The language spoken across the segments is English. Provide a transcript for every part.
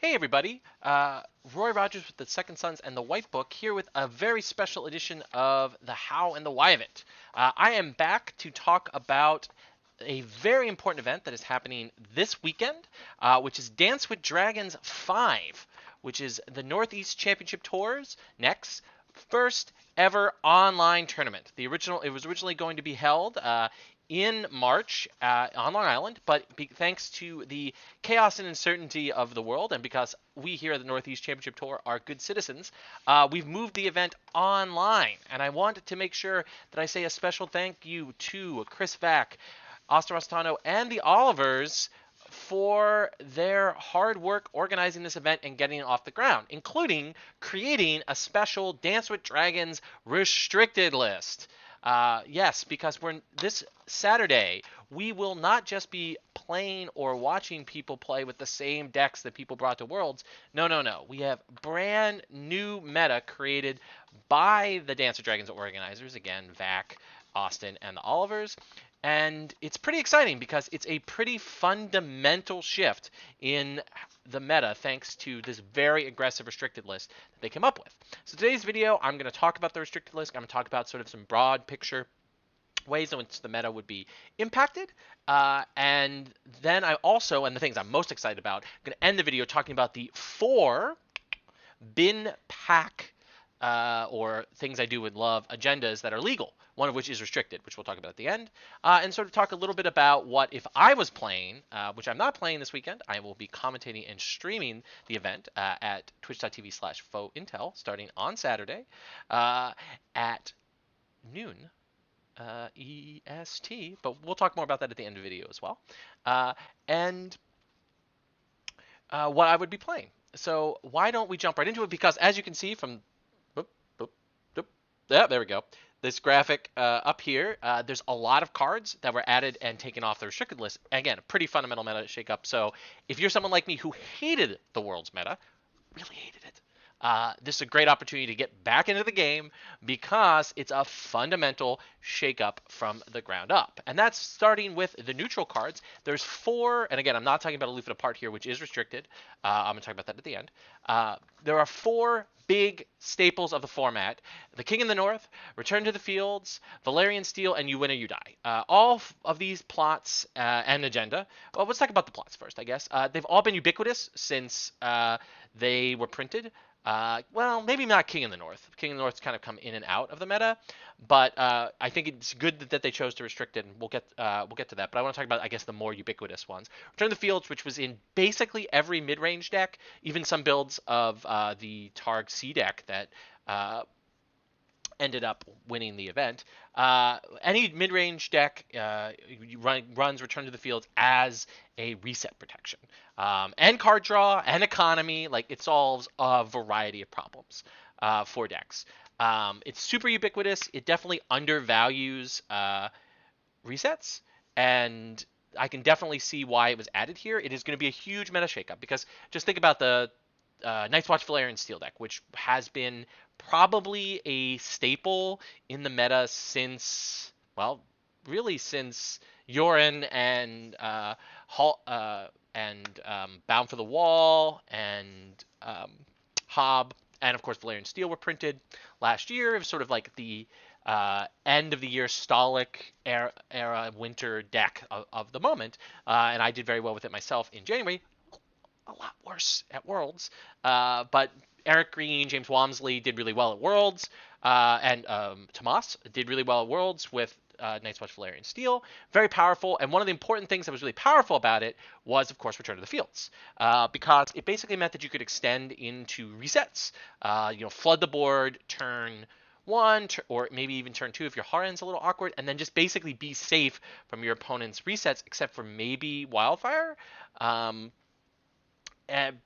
Hey everybody, Roy Rogers with the Second Sons and the White Book here with a very special edition of the How and the Why of It. I am back to talk about a very important event that is happening this weekend, which is Dance with Dragons 5, which is the Northeast Championship Tour's next first ever online tournament. It was originally going to be held in March on Long Island, but thanks to the chaos and uncertainty of the world, and because we here at the Northeast Championship Tour are good citizens, we've moved the event online. And I wanted to make sure that I say a special thank you to Chris Vack, Oster Rostano, and the Olivers for their hard work organizing this event and getting it off the ground, including creating a special Dance with Dragons restricted list. Yes, because this Saturday we will not just be playing or watching people play with the same decks that people brought to Worlds. No, no, no. We have brand new meta created by the Dance with Dragons organizers, again, Vac, Austin, and the Olivers. And it's pretty exciting because it's a pretty fundamental shift in the meta thanks to this very aggressive restricted list that they came up with. So today's video, I'm going to talk about the restricted list. I'm going to talk about sort of some broad picture ways in which the meta would be impacted. And then and the things I'm most excited about, I'm going to end the video talking about the 4 bin pack or things I do with love agendas that are legal, one of which is restricted, which we'll talk about at the end, and sort of talk a little bit about what if I was playing, which I'm not playing this weekend. I will be commentating and streaming the event at twitch.tv/faux-intel starting on Saturday at noon EST, but we'll talk more about that at the end of the video as well. And what I would be playing. So why don't we jump right into it? Because as you can see from yeah, there we go. This graphic up here, there's a lot of cards that were added and taken off the restricted list. Again, a pretty fundamental meta shakeup. So if you're someone like me who hated the World's meta, really hated it, this is a great opportunity to get back into the game because it's a fundamental shakeup from the ground up. And that's starting with the neutral cards. There's 4, and again, I'm not talking about Aloof and Apart here, which is restricted. I'm going to talk about that at the end. There are 4 big staples of the format: the King in the North, Return to the Fields, Valerian Steel, and You Win or You Die. All of these plots and agenda. Well, let's talk about the plots first, I guess. They've all been ubiquitous since they were printed. Well, maybe not King in the North. King in the North's kind of come in and out of the meta, but I think it's good that they chose to restrict it, and we'll get to that. But I want to talk about, I guess, the more ubiquitous ones. Return to the Fields, which was in basically every mid-range deck, even some builds of the Targ C deck that ended up winning the event. Any mid-range deck runs Return to the Fields as a reset protection. And card draw and economy, like it solves a variety of problems for decks. It's super ubiquitous. It definitely undervalues resets, and I can definitely see why it was added here. It is going to be a huge meta shakeup because just think about the Night's Watch Valerian Steel deck, which has been probably a staple in the meta since, well, really since Yorin and Bound for the Wall and Hob and of course Valerian Steel were printed last year. It was sort of like the end of the year Stolic era winter deck of the moment, and I did very well with it myself in January. A lot worse at Worlds, but Eric Green, James Walmsley did really well at Worlds, and Tomas did really well at Worlds with Night's Watch Valerian Steel. Very powerful, and one of the important things that was really powerful about it was, of course, Return to the Fields, because it basically meant that you could extend into resets, flood the board turn 1, or maybe even turn 2 if your Haren's a little awkward, and then just basically be safe from your opponent's resets, except for maybe Wildfire.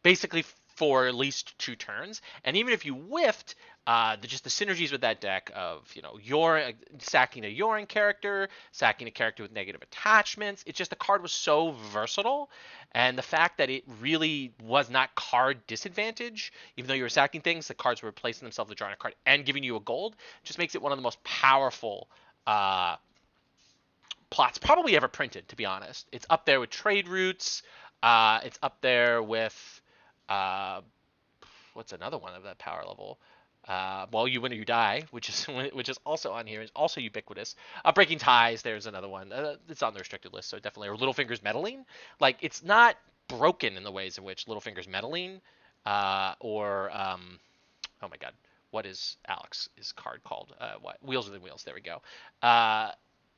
Basically for at least 2 turns. And even if you whiffed, just the synergies with that deck of, sacking a Yorin character, sacking a character with negative attachments, it's just the card was so versatile. And the fact that it really was not card disadvantage, even though you were sacking things, the cards were replacing themselves with drawing a card and giving you a gold, just makes it one of the most powerful plots probably ever printed, to be honest. It's up there with Trade Routes. It's up there with Uh, what's another one of that power level? Well, You Win or You Die, which is which is also on here, is also ubiquitous. Breaking Ties, there's another one. It's on the restricted list, so definitely. Or Littlefinger's Meddling. Like, it's not broken in the ways in which Littlefinger's Meddling, or oh my God, what is Alex's card called? What Wheels Within Wheels? There we go. I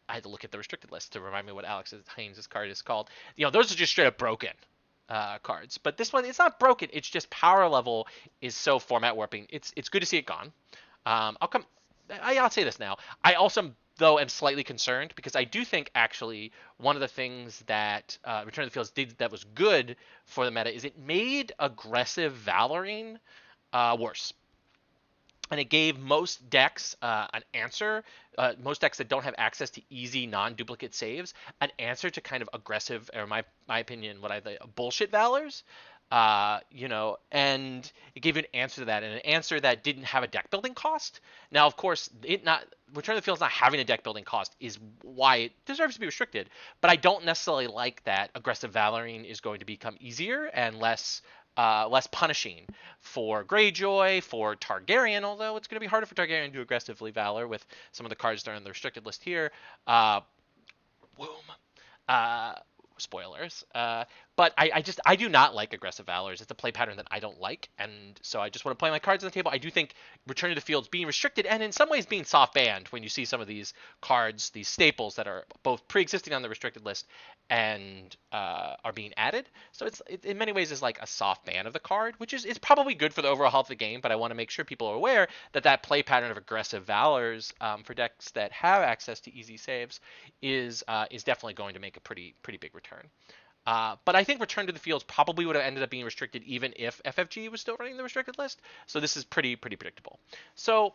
had to look at the restricted list to remind me what Alex Haynes' card is called. Those are just straight up broken cards. But this one, it's not broken. It's just power level is so format warping. It's good to see it gone. I'll say this now. I also, though, am slightly concerned because I do think actually one of the things that Return of the Fields did that was good for the meta is it made aggressive Valorine worse. And it gave most decks an answer, most decks that don't have access to easy non-duplicate saves, an answer to kind of aggressive, or my opinion, what I think bullshit valors. And it gave you an answer to that, and an answer that didn't have a deck building cost. Now, of course, Return of the Fields not having a deck building cost is why it deserves to be restricted. But I don't necessarily like that aggressive Valorine is going to become easier and less punishing for Greyjoy, for Targaryen, although it's going to be harder for Targaryen to aggressively Valor with some of the cards that are on the restricted list here. Womb. Uh, Spoilers. But I do not like aggressive Valors. It's a play pattern that I don't like, and so I just want to play my cards on the table. I do think Return to the Fields being restricted and in some ways being soft banned when you see some of these cards, these staples that are both pre-existing on the restricted list and are being added. So it in many ways is like a soft ban of the card, which is probably good for the overall health of the game. But I want to make sure people are aware that play pattern of aggressive Valors for decks that have access to easy saves is definitely going to make a pretty big return. But I think Return to the Fields probably would have ended up being restricted even if FFG was still running the restricted list. So this is pretty predictable. So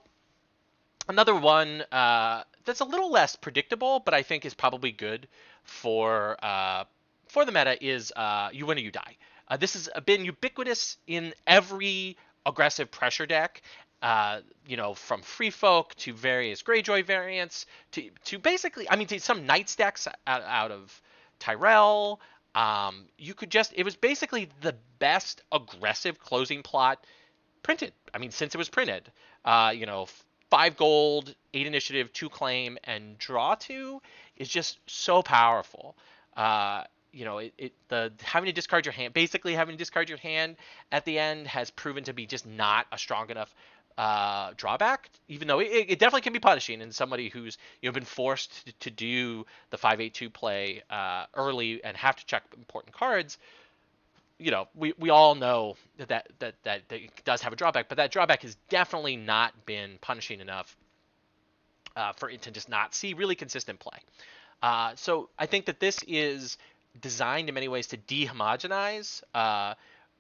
another one that's a little less predictable, but I think is probably good for the meta is You Win or You Die. This has been ubiquitous in every aggressive pressure deck. From Free Folk to various Greyjoy variants to basically, to some Knights decks out of Tyrell. It was basically the best aggressive closing plot printed. Since it was printed. 5 gold, 8 initiative, 2 claim, and draw 2 is just so powerful. Having to discard your hand, basically having to discard your hand at the end has proven to be just not a strong enough drawback, even though it definitely can be punishing in somebody who's been forced to do the 5/8/2 play early and have to check important cards. We all know that it does have a drawback, but that drawback has definitely not been punishing enough for it to just not see really consistent play. So I think that this is designed in many ways to dehomogenize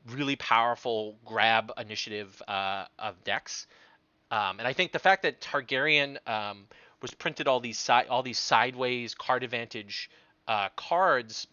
really powerful grab initiative of decks. And I think the fact that Targaryen was printed all these sideways card advantage cards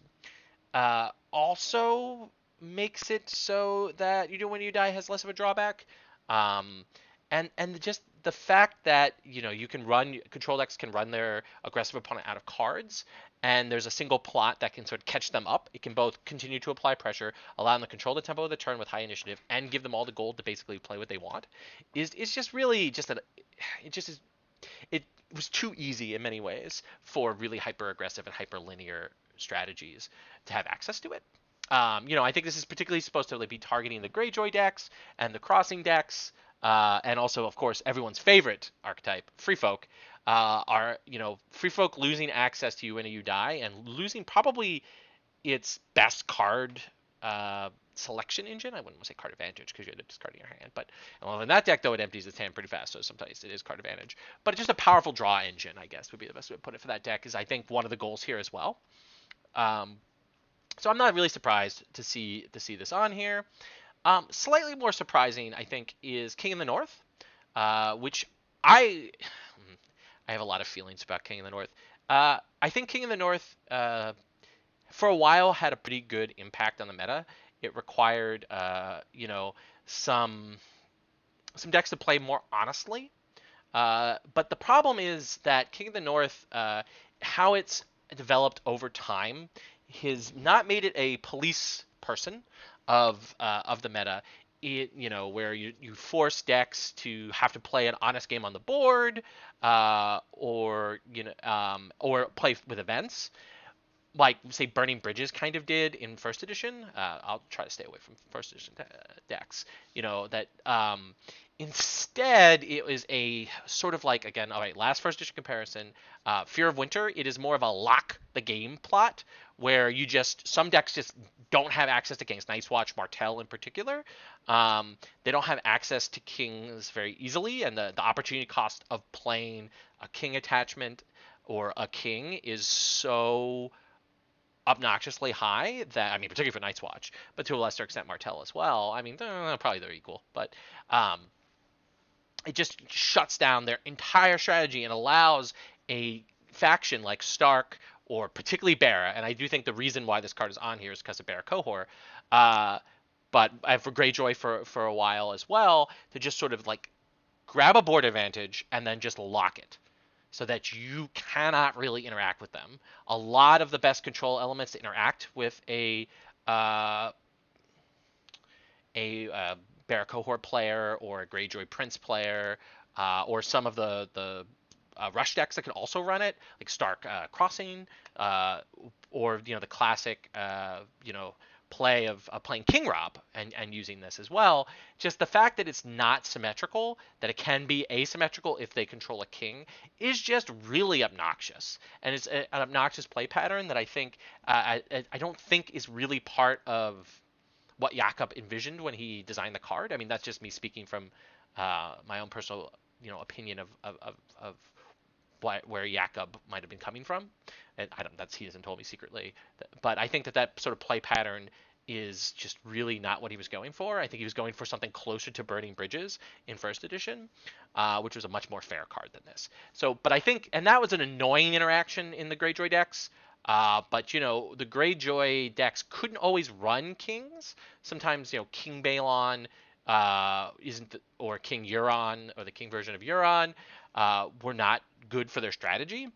also makes it so that You Win or You Die has less of a drawback. And just the fact that you can run control decks can run their aggressive opponent out of cards, and there's a single plot that can sort of catch them up. It can both continue to apply pressure, allow them to control the tempo of the turn with high initiative, and give them all the gold to basically play what they want. It's just really just it was too easy in many ways for really hyper aggressive and hyper linear strategies to have access to it. I think this is particularly supposed to be targeting the Greyjoy decks and the Crossing decks, and also, of course, everyone's favorite archetype, Free Folk. Free Folk losing access to You Win or You Die and losing probably its best card selection engine. I wouldn't want to say card advantage because you had to discard in your hand, but in that deck though it empties its hand pretty fast, so sometimes it is card advantage. But it's just a powerful draw engine, I guess would be the best way to put it for that deck. Is I think one of the goals here as well. So I'm not really surprised to see this on here. Slightly more surprising, I think, is King in the North, which I have a lot of feelings about King in the North. I think King in the North, for a while, had a pretty good impact on the meta. It required, some decks to play more honestly. But the problem is that King of the North, how it's developed over time, has not made it a police person. of the meta. Where you force decks to have to play an honest game on the board, or play with events, like say Burning Bridges kind of did in first edition. I'll try to stay away from first edition decks. That instead it was a sort of like, again, all right, last first edition comparison. Fear of Winter. It is more of a lock the game plot where some decks just don't have access to kings. Night's Watch, Martell in particular. They don't have access to kings very easily, and the opportunity cost of playing a king attachment or a king is so obnoxiously high that, I mean, particularly for Night's Watch, but to a lesser extent Martell as well. I mean, probably they're equal, but it just shuts down their entire strategy and allows a faction like Stark or particularly Barra, and I do think the reason why this card is on here is because of Barra Cohort, but for Greyjoy for a while as well, to just sort of like grab a board advantage and then just lock it, so that you cannot really interact with them. A lot of the best control elements to interact with a Barra Cohort player or a Greyjoy Prince player, or some of the rush decks that can also run it, like Stark Crossing, or the classic play of playing King Rob and using this as well. Just the fact that it's not symmetrical, that it can be asymmetrical if they control a king, is just really obnoxious. And it's an obnoxious play pattern that I think I don't think is really part of what Jakob envisioned when he designed the card. I mean, that's just me speaking from my own personal opinion of where Jakob might have been coming from, and he hasn't told me secretly, but I think that sort of play pattern is just really not what he was going for. I think he was going for something closer to Burning Bridges in first edition, which was a much more fair card than this. So, but I think, and that was an annoying interaction in the Greyjoy decks. But the Greyjoy decks couldn't always run kings. Sometimes King Balon or King Euron, or the king version of Euron, were not good for their strategy.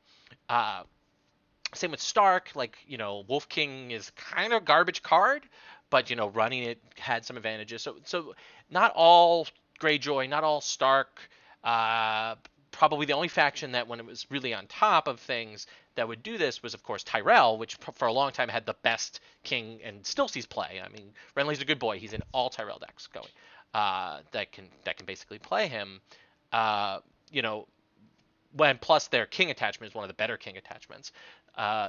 Same with Stark, like, Wolf King is kind of a garbage card, but, running it had some advantages. So not all Greyjoy, not all Stark, probably the only faction that when it was really on top of things that would do this was, of course, Tyrell, which for a long time had the best king and still sees play. I mean, Renly's a good boy. He's in all Tyrell decks going, that can basically play him. When plus their king attachment is one of the better king attachments.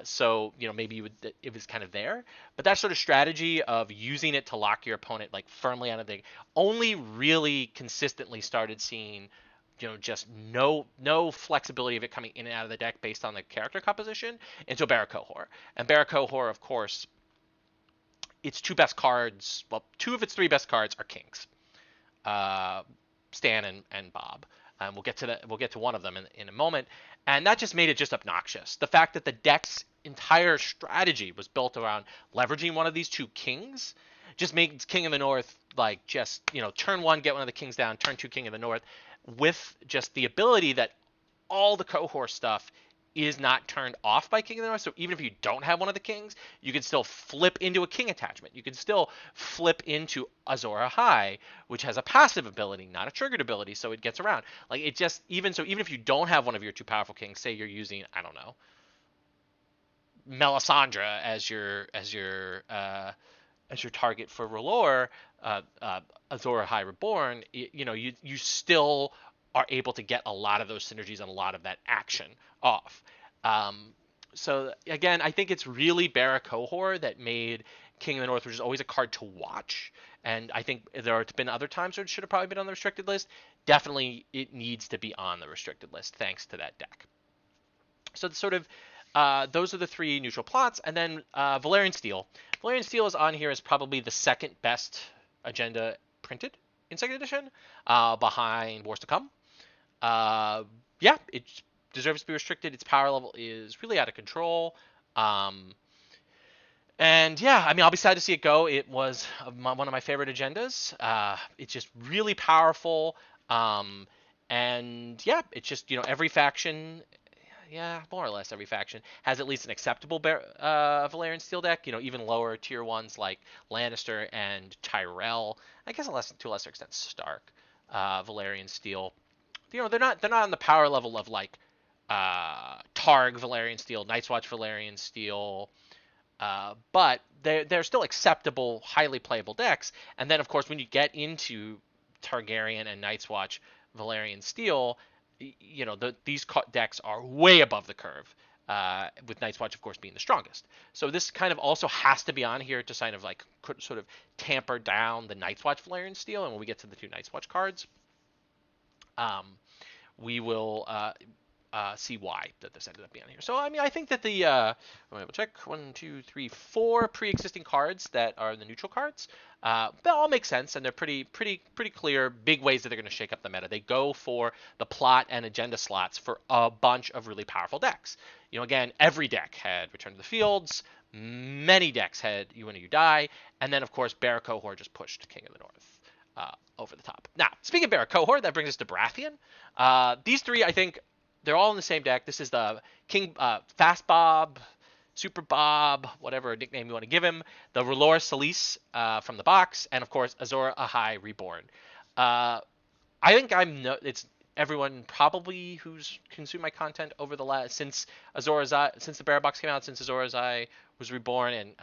So maybe it was kind of there, but that sort of strategy of using it to lock your opponent like firmly on a thing only really consistently started seeing just no flexibility of it coming in and out of the deck based on the character composition until Barra Cohort. And Barra Cohort, of course, its two best cards, well, two of its three best cards are kings, Stan and Bob. We'll get to that. We'll get to one of them in a moment, and that just made it just obnoxious. The fact that the deck's entire strategy was built around leveraging one of these two kings just made King of the North like just turn one get one of the kings down, turn two King of the North, with just the ability that all the cohort stuff is not turned off by King of the North. So even if you don't have one of the kings, you can still flip into a king attachment. You can still flip into Azor Ahai, which has a passive ability, not a triggered ability, so it gets around. Like it just even if you don't have one of your two powerful kings, say you're using, I don't know, Melisandre as your target for R'hllor, Azor Ahai Reborn, you still are able to get a lot of those synergies and a lot of that action off. So again, I think it's really Barra Cohort that made King of the North, which is always a card to watch. And I think there have been other times where it should have probably been on the restricted list. Definitely, it needs to be on the restricted list thanks to that deck. So the sort of those are the three neutral plots, and then Valerian Steel. Valerian Steel is on here as probably the second best agenda printed in second edition, behind Wars to Come. Yeah, it deserves to be restricted. Its power level is really out of control. And yeah, I mean, I'll be sad to see it go. It was one of my favorite agendas. It's just really powerful. And yeah, it's just, every faction, yeah, more or less every faction has at least an acceptable Valyrian Steel deck. Even lower tier ones like Lannister and Tyrell. I guess to a lesser extent Stark, Valyrian Steel. They're not on the power level of like Targ Valyrian Steel, Night's Watch Valyrian Steel, but they're still acceptable, highly playable decks. And then, of course, when you get into Targaryen and Night's Watch Valyrian Steel, these decks are way above the curve. With Night's Watch, of course, being the strongest. So this kind of also has to be on here to kind of like sort of tamper down the Night's Watch Valyrian Steel. And when we get to the two Night's Watch cards, we will see why that this ended up being on here. So I mean, I think that we'll check 1, 2, 3, 4 pre-existing cards that are the neutral cards. They all make sense, and they're pretty clear, big ways that they're going to shake up the meta. They go for the plot and agenda slots for a bunch of really powerful decks. Again, every deck had Return to the Fields. Many decks had You Win or You Die, and then of course Barra Cohort just pushed King of the North over the top. Now, speaking of Barra Cohort, that brings us to Baratheon. These three, I think, they're all in the same deck. This is the King Fast Bob, Super Bob, whatever nickname you want to give him. The R'hllor Solis from the box, and of course Azor Ahai Reborn. I think it's everyone probably who's consumed my content over the last since the Barra box came out, since Azor Ahai was reborn, and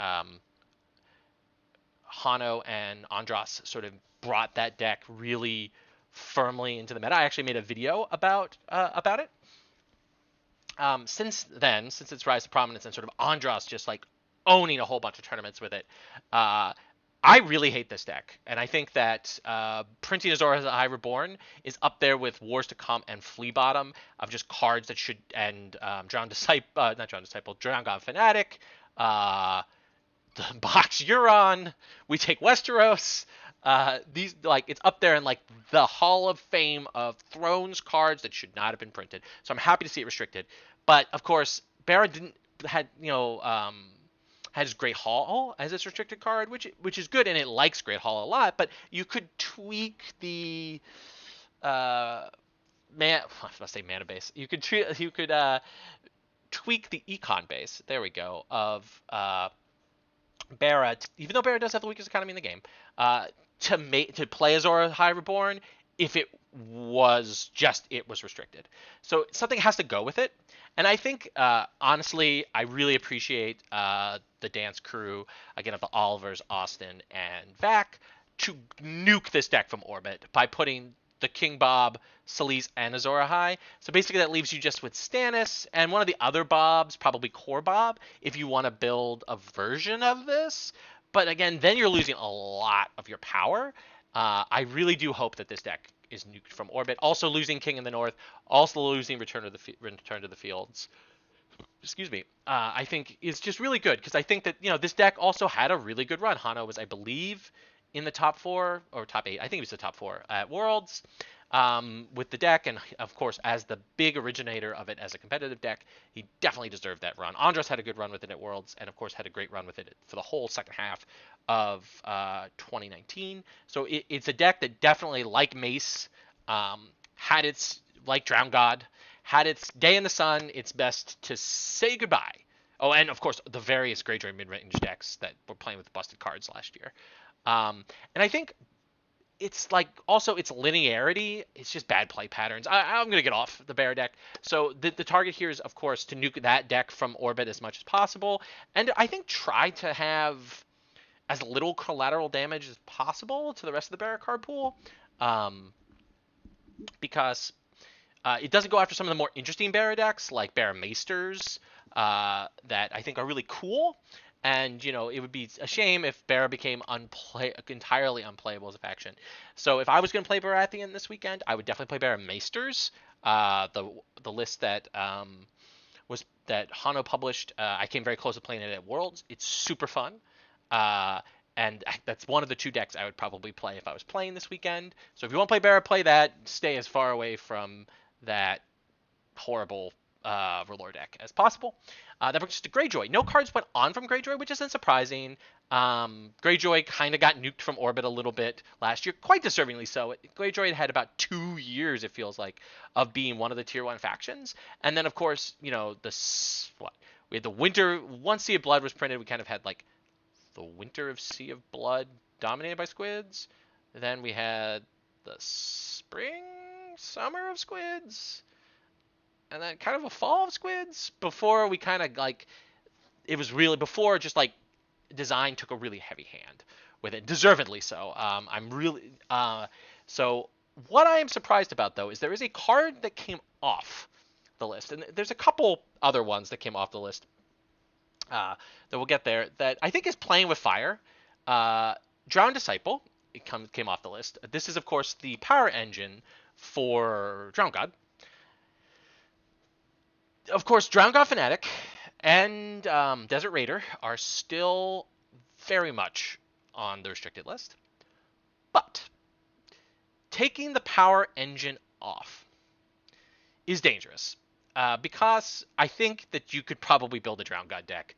Hanno and Andros sort of brought that deck really firmly into the meta. I actually made a video about it. Since then, since its rise to prominence and sort of Andros just like owning a whole bunch of tournaments with it, I really hate this deck. And I think that printing Azor Ahai Reborn is up there with Wars to Come and Flea Bottom of just cards that should end Drowned God Fanatic, the Box Euron, We Take Westeros. These it's up there in like the Hall of Fame of Thrones cards that should not have been printed. So I'm happy to see it restricted. But of course, Barra had his Great Hall as its restricted card, which is good, and it likes Great Hall a lot. But you could tweak the I was gonna say mana base. You could tweak the econ base. There we go. Of Barra, even though Barra does have the weakest economy in the game, to play Azor Ahai Reborn if it was restricted. So something has to go with it. And I think, honestly, I really appreciate the dance crew, again, of the Olivers, Austin, and Vac, to nuke this deck from orbit by putting the King Bob, Solis, and Azor Ahai. So basically that leaves you just with Stannis and one of the other Bobs, probably Core Bob, if you want to build a version of this. But again, then you're losing a lot of your power. I really do hope that this deck is nuked from orbit. Also losing King in the North, also losing Return to the Fields. Excuse me. I think is just really good, because I think that this deck also had a really good run. Hanno was, I believe, in the top 4 or top 8. I think he was the top 4 at Worlds with the deck, and of course, as the big originator of it as a competitive deck, he definitely deserved that run. Andros had a good run with it at Worlds, and of course had a great run with it for the whole second half of 2019. So it's a deck that definitely, like Mace, had its, like Drowned God, had its day in the sun. It's best to say goodbye. Oh, and of course the various Greyjoy mid-range decks that were playing with busted cards last year. And I think it's like also its linearity. It's just bad play patterns. I'm going to get off the Bear deck. So the target here is, of course, to nuke that deck from orbit as much as possible. And I think try to have as little collateral damage as possible to the rest of the Bear card pool. Because it doesn't go after some of the more interesting Bear decks like Bear Maesters that I think are really cool. And, it would be a shame if Barra became entirely unplayable as a faction. So if I was going to play Baratheon this weekend, I would definitely play Barra Maesters. The list that Hanno published, I came very close to playing it at Worlds. It's super fun. And that's one of the 2 decks I would probably play if I was playing this weekend. So if you want to play Barra, play that. Stay as far away from that horrible R'hllor deck as possible. That brings us to Greyjoy. No cards went on from Greyjoy, which isn't surprising. Greyjoy kind of got nuked from orbit a little bit last year, quite deservingly so. Greyjoy had about 2 years, it feels like, of being one of the tier 1 factions. And then, of course, you know, we had the winter, once Sea of Blood was printed, we kind of had like the winter of Sea of Blood dominated by squids. Then we had the summer of squids, and then kind of a fall of squids before we kind of like, it was really before just like design took a really heavy hand with it, deservedly so. So what I am surprised about though is there is a card that came off the list, and there's a couple other ones that came off the list that we'll get there, that I think is playing with fire. Drowned Disciple, it came off the list. This is of course the power engine for Drowned God. Of course, Drowned God Fanatic and Desert Raider are still very much on the restricted list. But taking the power engine off is dangerous, because I think that you could probably build a Drowned God deck,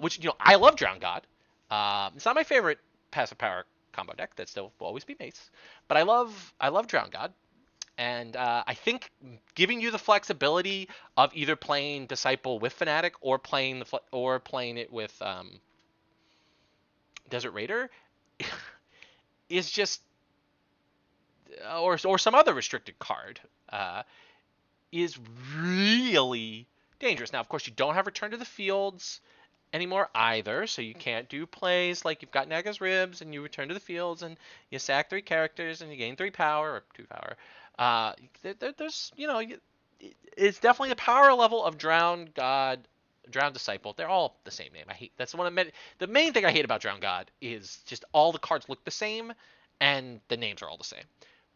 which, you know, I love Drowned God. It's not my favorite passive power combo deck. That still will always be Mace, but I love Drowned God. And I think giving you the flexibility of either playing Disciple with Fanatic or playing it with Desert Raider is just, or some other restricted card, is really dangerous. Now, of course, you don't have Return to the Fields anymore either, so you can't do plays like you've got Naga's Ribs and you return to the fields and you sack 3 characters and you gain 3 power or 2 power. There's, you know, it's definitely the power level of Drowned God, Drowned Disciple. They're all the same name. I hate, that's what I meant. The main thing I hate about Drowned God is just all the cards look the same and the names are all the same.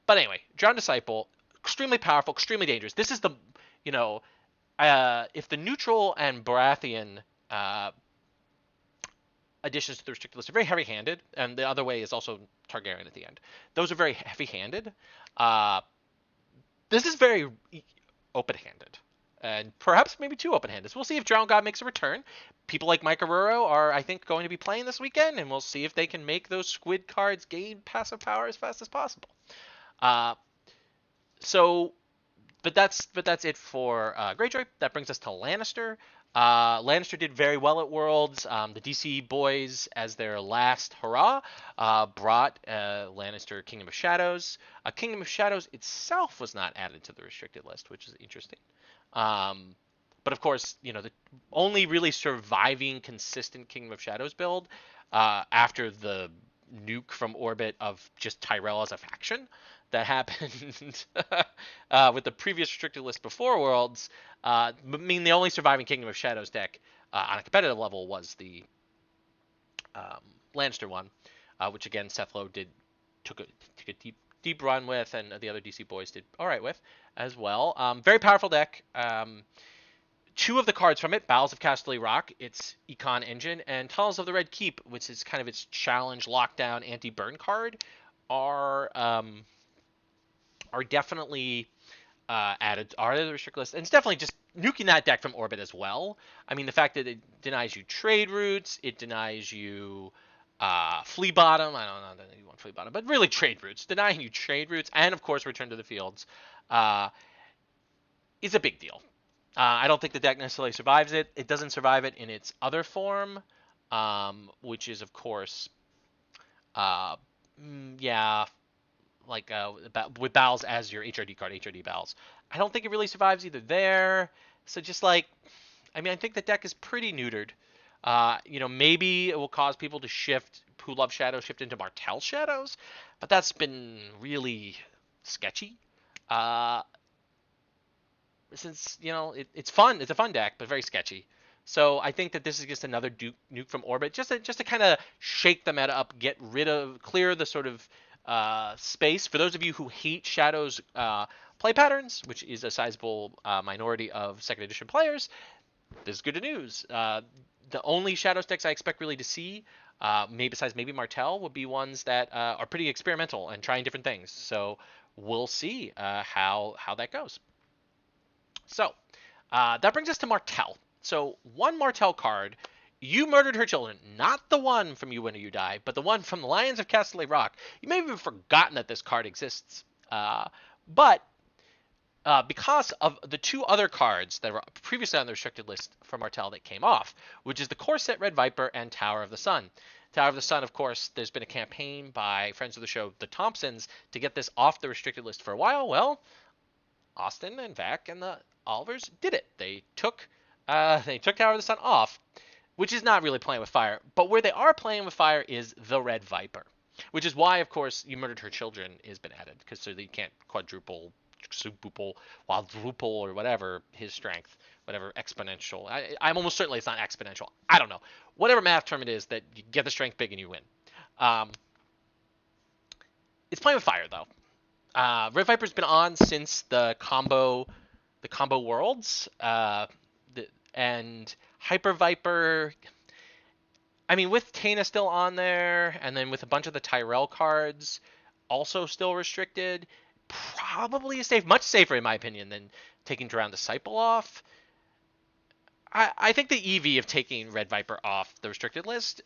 But anyway, Drowned Disciple, extremely powerful, extremely dangerous. This is the, you know, if the neutral and Baratheon additions to the restricted list are very heavy-handed, and the other way is also Targaryen at the end. Those are very heavy-handed. This is very open-handed, and perhaps maybe too open-handed. So we'll see if Drowned God makes a return. People like Mike Aruro are, I think, going to be playing this weekend, and we'll see if they can make those squid cards gain passive power as fast as possible. But that's it for Greyjoy. That brings us to Lannister. Lannister did very well at Worlds. The DC boys, as their last hurrah, brought Lannister Kingdom of Shadows. Kingdom of Shadows itself was not added to the restricted list, which is interesting. But of course, you know, the only really surviving consistent Kingdom of Shadows build after the nuke from orbit of just Tyrell as a faction that happened with the previous restricted list before Worlds. I mean, the only surviving Kingdom of Shadows deck on a competitive level was the Lannister one, which again Seth Lowe took a deep run with, and the other DC boys did all right with as well. Very powerful deck. 2 of the cards from it, Bowels of Casterly Rock, its Econ engine, and Tunnels of the Red Keep, which is kind of its challenge lockdown anti-burn card, are definitely added to the restricted list. And it's definitely just nuking that deck from orbit as well. I mean, the fact that it denies you trade routes, it denies you flea bottom. I don't know that you want flea bottom, but really trade routes. Denying you trade routes, and of course return to the fields, is a big deal. I don't think the deck necessarily survives it. It doesn't survive it in its other form, which is of course, with Bowels as your HRD card, HRD Bowels. I don't think it really survives either there. So just like, I mean, I think the deck is pretty neutered. You know, maybe it will cause people to shift, who love Shadows, shift into Martell Shadows, but that's been really sketchy. Since, you know, it's fun, it's a fun deck, but very sketchy. So I think that this is just another nuke from orbit, just to kind of shake the meta up, clear the sort of space. For those of you who hate Shadows play patterns, which is a sizable minority of second edition players, this is good news. The only Shadows decks I expect really to see, besides maybe Martell, would be ones that are pretty experimental and trying different things. So we'll see how that goes. So That brings us to Martell. So one Martell card. You murdered her children, not the one from You Win or You Die, but the one from the Lions of Castle Rock. You may have even forgotten that this card exists. But because of the two other cards that were previously on the restricted list for Martell that came off, which is the Core Set Red Viper and Tower of the Sun. Tower of the Sun, of course, there's been a campaign by friends of the show, the Thompsons, to get this off the restricted list for a while. Well, Austin and Vac and the Olivers did it. They took Tower of the Sun off, which is not really playing with fire. But where they are playing with fire is the Red Viper, which is why, of course, You Murdered Her Children has been added, because so that you can't quadruple, quadruple, or whatever his strength, whatever exponential. I'm almost certainly it's not exponential. I don't know. Whatever math term it is that you get the strength big and you win. It's playing with fire though. Red Viper's been on since the combo worlds, and Hyper Viper. I mean, with Tana still on there, and then with a bunch of the Tyrell cards also still restricted, probably much safer in my opinion than taking Drowned Disciple off. I think the EV of taking Red Viper off the restricted list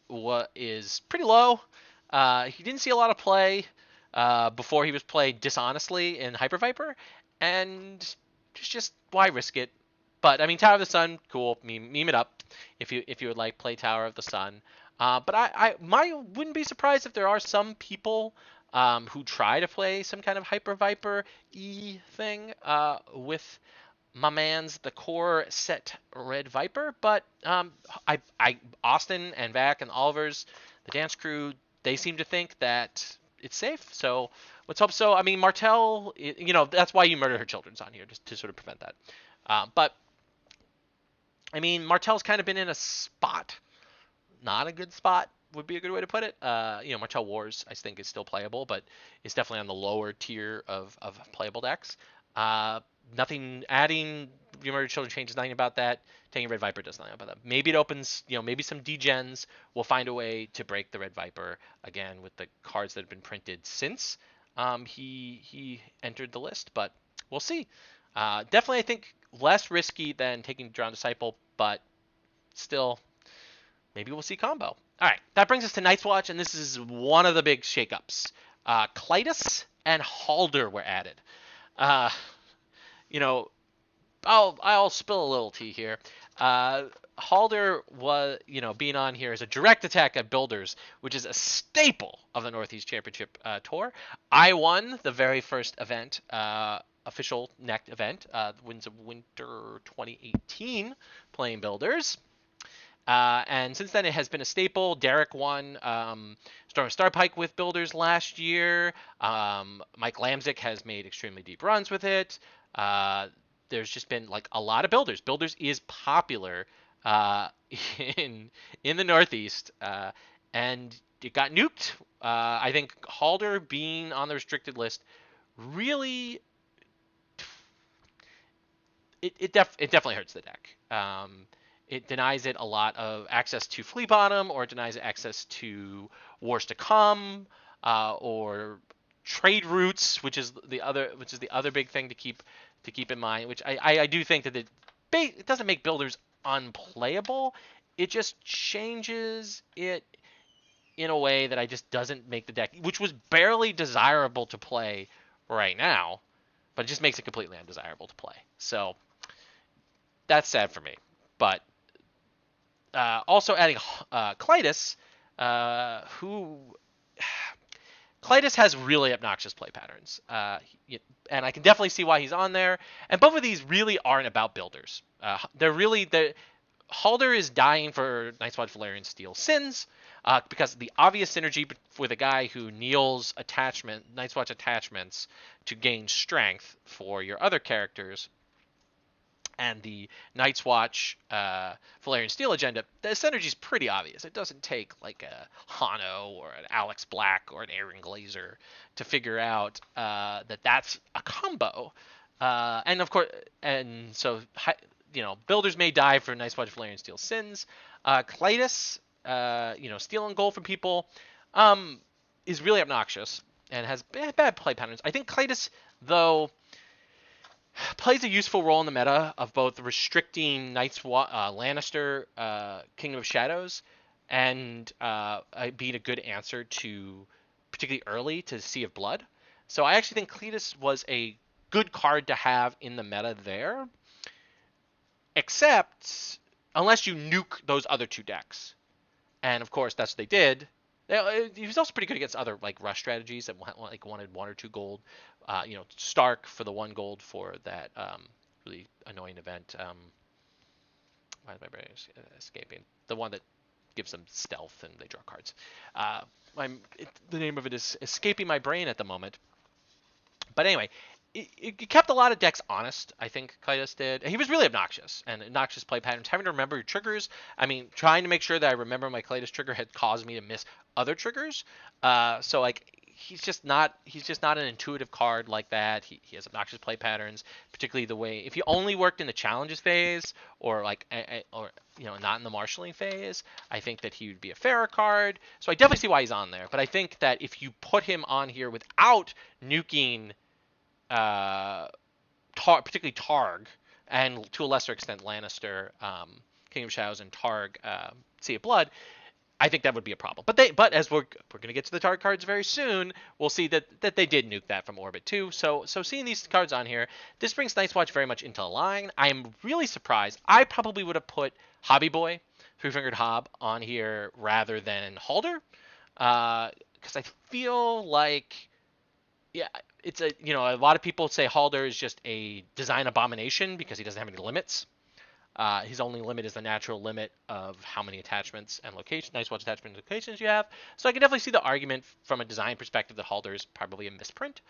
is pretty low. He didn't see a lot of play before he was played dishonestly in Hyper Viper, and just why risk it? But I mean, Tower of the Sun, cool. Meme it up if you would like play Tower of the Sun. But I wouldn't be surprised if there are some people who try to play some kind of Hyper Viper thing with my man's the Core Set Red Viper. But Austin and Vac and Olivers, the dance crew, they seem to think that it's safe. So let's hope so. I mean, Martell, that's why You Murdered Her Children's on here, just to sort of prevent that. But I mean, Martell's kind of been in a spot, not a good spot would be a good way to put it. Martell Wars, I think, is still playable, but it's definitely on the lower tier of playable decks. Nothing adding You Murdered Children changes nothing about that. Taking Red Viper does nothing about that. Maybe it opens, maybe some degens will find a way to break the Red Viper again with the cards that have been printed since he entered the list, but we'll see. Definitely, I think, less risky than taking Drowned Disciple, but still, maybe we'll see combo. All right, that brings us to Night's Watch, and this is one of the big shakeups. Clytus and Halder were added. I'll spill a little tea here. Halder was, being on here as a direct attack at Builders, which is a staple of the Northeast Championship Tour. I won the very first event, official NECT event, Winds of Winter 2018, playing Builders. And since then, it has been a staple. Derek won Storm Star Pike with Builders last year. Mike Lamzik has made extremely deep runs with it. There's just been a lot of Builders. Builders is popular in the Northeast, and it got nuked. I think Halder being on the restricted list really it definitely hurts the deck. It denies it a lot of access to Flea Bottom, or it denies it access to Wars to Come, or trade routes, which is the other big thing to keep in mind. Which I do think that it doesn't make Builders unplayable. It just changes it in a way that I just doesn't make the deck, which was barely desirable to play right now, but it just makes it completely undesirable to play. So that's sad for me. But also adding Clytus, who Clytus has really obnoxious play patterns, and I can definitely see why he's on there. And both of these really aren't about Builders. Halder is dying for Night's Watch Valerian Steel Sins, because the obvious synergy with a guy who kneels Night's Watch attachments to gain strength for your other characters, and the Night's Watch Valerian Steel agenda, the synergy is pretty obvious. It doesn't take a Hano or an Alex Black or an Aaron Glazer to figure out that that's a combo. And of course, Builders may die for Night's Watch Valerian Steel Sins. Clytus, stealing gold from people, is really obnoxious and has bad play patterns. I think Clytus, though, plays a useful role in the meta of both restricting Lannister Kingdom of Shadows and being a good answer to particularly early to Sea of Blood. So I actually think Cletus was a good card to have in the meta there, except unless you nuke those other two decks. And of course, that's what they did. He was also pretty good against other like rush strategies that wanted 1 or 2 gold. Stark for the 1 gold for that really annoying event. Why is my brain escaping? The one that gives them stealth and they draw cards. The name of it is escaping my brain at the moment. But anyway, it kept a lot of decks honest, I think Kaitos did. He was really obnoxious, and obnoxious play patterns. Having to remember your triggers, I mean, trying to make sure that I remember my Kaitos trigger had caused me to miss other triggers. So like he's just not an intuitive card like that. He has obnoxious play patterns, particularly the way if he only worked in the challenges phase or not in the marshalling phase, I think that he would be a fairer card. So I definitely see why he's on there. But I think that if you put him on here without nuking particularly Targ, and to a lesser extent Lannister, Kingdom of Shadows, and Targ, Sea of Blood, I think that would be a problem. But as we're going to get to the Targ cards very soon, we'll see that they did nuke that from orbit too. So seeing these cards on here, this brings Night's Watch very much into line. I am really surprised. I probably would have put Hobby Boy, Three-Fingered Hob, on here rather than Halder, because I feel like it's a lot of people say Halder is just a design abomination because he doesn't have any limits. His only limit is the natural limit of how many attachments and locations, Night's Watch attachment locations you have. So I can definitely see the argument from a design perspective that Halder is probably a misprint.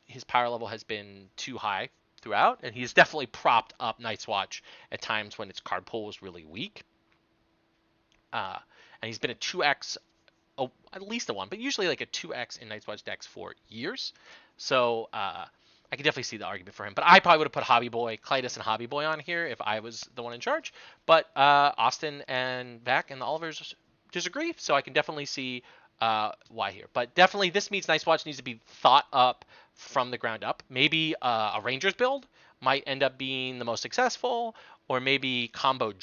His power level has been too high throughout, and he's definitely propped up Night's Watch at times when its card pool was really weak. And he's been a 2x, at least a 1, but usually like a 2x in Night's Watch decks for years. So I can definitely see the argument for him. But I probably would have put Hobby Boy, Clytus, and Hobby Boy on here if I was the one in charge. But Austin and Vac and the Olivers disagree, so I can definitely see why here. But definitely this means Night's Watch needs to be thought up from the ground up. Maybe a Rangers build might end up being the most successful, or maybe Combo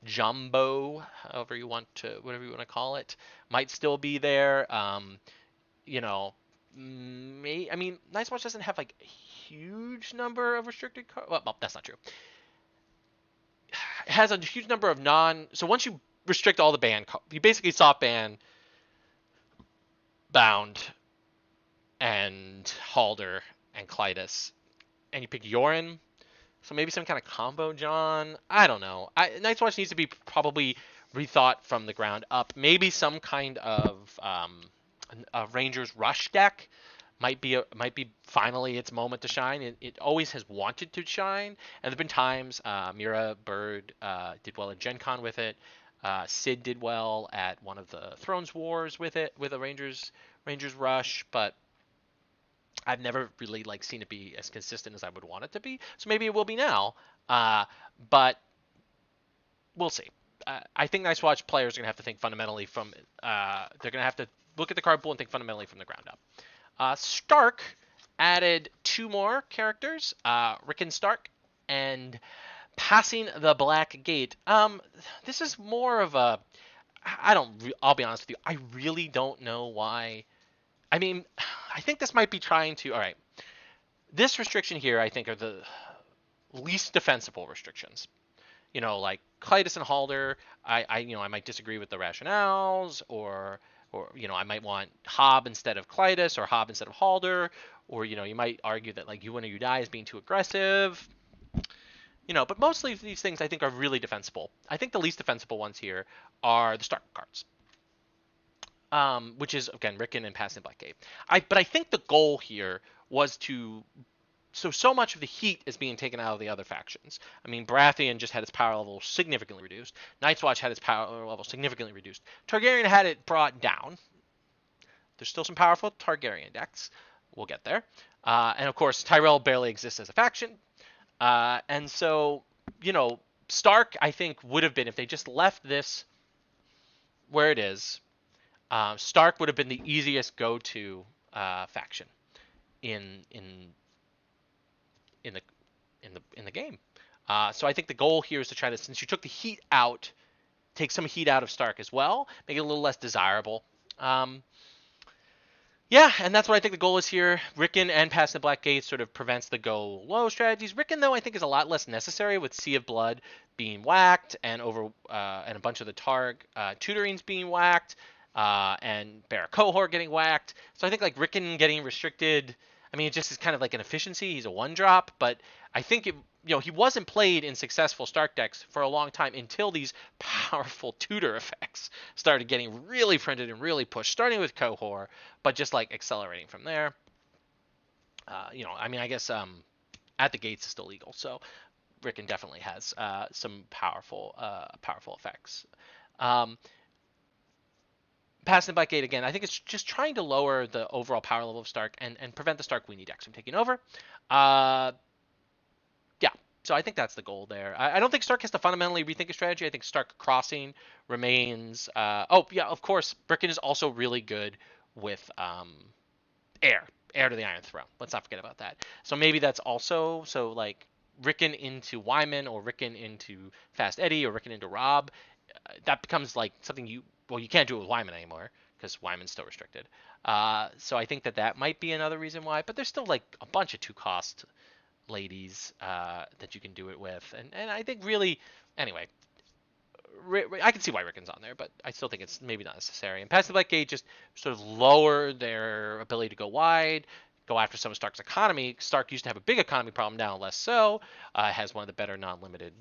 Jumbo, whatever you want to call it, might still be there. Night's Watch doesn't have like a huge number of restricted cards. Well, that's not true. It has a huge number of so once you restrict all the ban, you basically soft ban Bound and Halder and Clytus, and you pick Yorin. So maybe some kind of combo John. I don't know. Night's Watch needs to be probably rethought from the ground up. Maybe some kind of a Rangers Rush deck might be finally its moment to shine. It always has wanted to shine, and there've been times Mira Bird did well at Gen Con with it. Sid did well at one of the Thrones Wars with it, with a Rangers Rush, but I've never really seen it be as consistent as I would want it to be. So maybe it will be now, but we'll see. I think Night's Watch players are gonna have to think fundamentally from. They're gonna have to look at the card pool and think fundamentally from the ground up. Stark added 2 more characters, Rickon Stark and Passing the Black Gate. This is more of a. I'll be honest with you. I really don't know why. I mean, I think this might be trying to. All right, this restriction here, I think, are the least defensible restrictions. Like Clytus and Halder, I might disagree with the rationales, or I might want Hob instead of Clytus, or Hob instead of Halder, or you might argue that You Win or You Die is being too aggressive. But mostly these things I think are really defensible. I think the least defensible ones here are the Stark cards. Which is, again, Rickon and Passing Black Gate. But I think the goal here was to... So much of the heat is being taken out of the other factions. I mean, Baratheon just had its power level significantly reduced. Night's Watch had its power level significantly reduced. Targaryen had it brought down. There's still some powerful Targaryen decks. We'll get there. And, of course, Tyrell barely exists as a faction. And so, Stark, I think, would have been, if they just left this where it is... Stark would have been the easiest go-to faction in in the game. So I think the goal here is to try to, since you took the heat out, take some heat out of Stark as well, make it a little less desirable. Yeah, and that's what I think the goal is here. Rickon and Passing the Black Gate sort of prevents the go low strategies. Rickon, though, I think is a lot less necessary with Sea of Blood being whacked and and a bunch of the Targ tutorings being whacked and Barra Cohort getting whacked. So I think like Rickon getting restricted. I mean, it just is kind of like an efficiency. He's a one drop, but I think he wasn't played in successful Stark decks for a long time until these powerful tutor effects started getting really printed and really pushed, starting with Cohort, but just like accelerating from there. I mean, I guess at the gates is still legal, so Rickon definitely has some powerful effects. Passing the Black Gate again, I think it's just trying to lower the overall power level of Stark and prevent the Stark weenie decks from taking over. Yeah, so I think that's the goal there. I don't think Stark has to fundamentally rethink a strategy. I think Stark crossing remains. Oh yeah, of course, Rickon is also really good with air to the Iron Throne. Let's not forget about that. So maybe that's also like Rickon into Wyman or Rickon into Fast Eddie or Rickon into Rob. That becomes like something you can't do it with Wyman anymore because Wyman's still restricted. So I think that might be another reason why. But there's still like a bunch of 2-cost ladies that you can do it with, and I think really anyway. I can see why Rickon's on there, but I still think it's maybe not necessary. And Passing the Black Gate just sort of lower their ability to go wide, go after some of Stark's economy. Stark used to have a big economy problem, now less so. Has one of the better non-limited